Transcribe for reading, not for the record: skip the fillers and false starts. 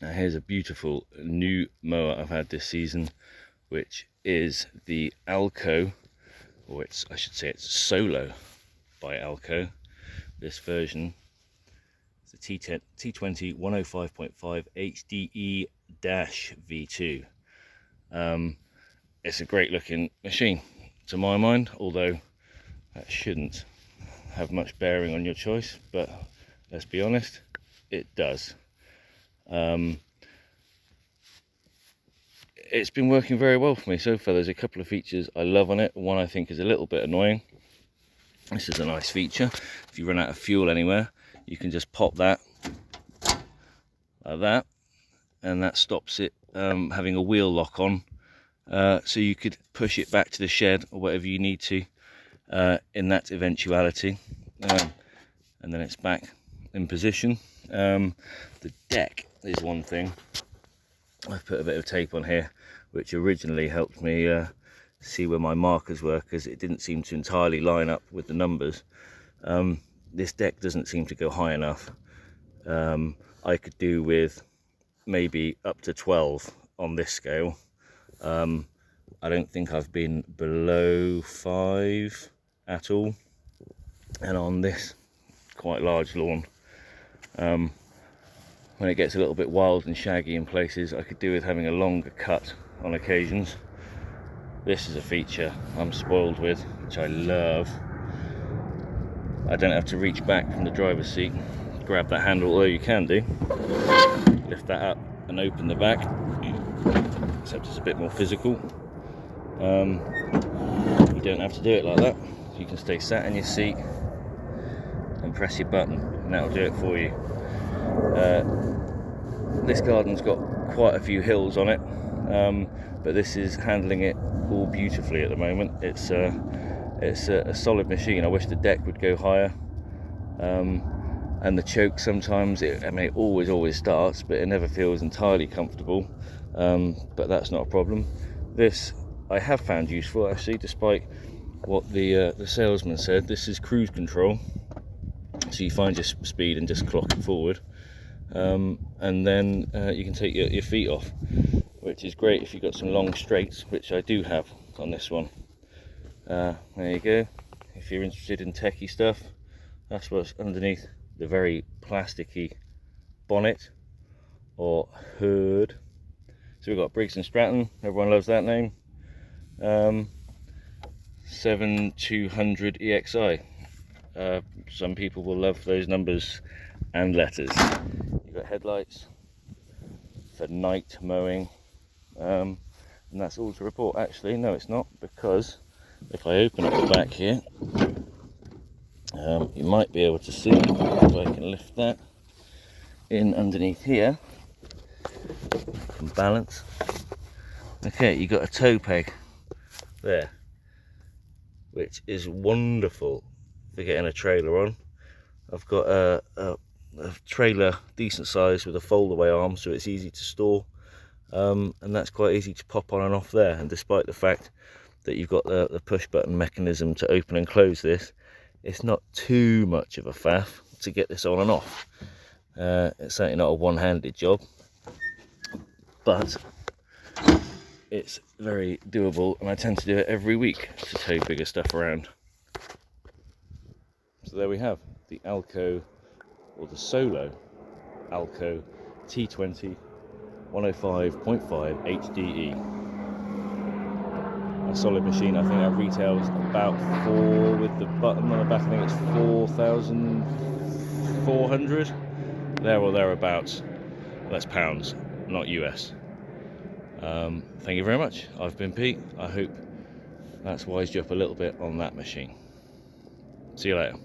Now here's a beautiful new mower I've had this season, which is the Alko, or I should say it's Solo by Alko. This version is the T20 105.5 HDE-V2. It's a great looking machine to my mind, although that shouldn't have much bearing on your choice, but let's be honest, it does. It's been working very well for me so far. There's a couple of features I love on it. One I think is a little bit annoying. This is a nice feature. If you run out of fuel anywhere, you can just pop that like that, and that stops it having a wheel lock on. So you could push it back to the shed or whatever you need to in that eventuality, and then it's back in position. The deck is one thing. I've put a bit of tape on here, which originally helped me see where my markers were, because it didn't seem to entirely line up with the numbers. This deck doesn't seem to go high enough. I could do with maybe up to 12 on this scale. I don't think I've been below 5 at all, and on this quite large lawn, when it gets a little bit wild and shaggy in places, I could do with having a longer cut on occasions. This is a feature I'm spoiled with, which I love. I don't have to reach back from the driver's seat, grab that handle, although you can do. Lift that up and open the back, except it's a bit more physical. You don't have to do it like that. You can stay sat in your seat and press your button, and that'll do it for you. This garden's got quite a few hills on it, but this is handling it all beautifully at the moment. It's a solid machine. I wish the deck would go higher, and the choke sometimes, it always starts, but it never feels entirely comfortable, but that's not a problem. This I have found useful, actually, despite what the salesman said. This is cruise control, so you find your speed and just clock it forward, and then you can take your feet off, which is great if you've got some long straights, which I do have on this one. There you go. If you're interested in techie stuff, that's what's underneath the very plasticky bonnet or hood. So we've got Briggs & Stratton, everyone loves that name. 7200 EXI. Some people will love those numbers and letters. You've got headlights for night mowing, and that's all to report. Actually, no, it's not, because if I open up the back here, you might be able to see, if I can lift that in underneath here, I can balance. Okay, you got a tow peg there, which is wonderful for getting a trailer on. I've got a trailer decent size with a fold-away arm, so it's easy to store, and that's quite easy to pop on and off there. And despite the fact that you've got the push button mechanism to open and close this, it's not too much of a faff to get this on and off. It's certainly not a one-handed job, but it's very doable, and I tend to do it every week to tow bigger stuff around. So there we have the Alko, or the Solo Alko T20 105.5 HDE. A solid machine. I think that retails about with the button on the back, I think it's 4,400, there or thereabouts. That's pounds, not US. Thank you very much. I've been Pete. I hope that's wised you up a little bit on that machine. See you later.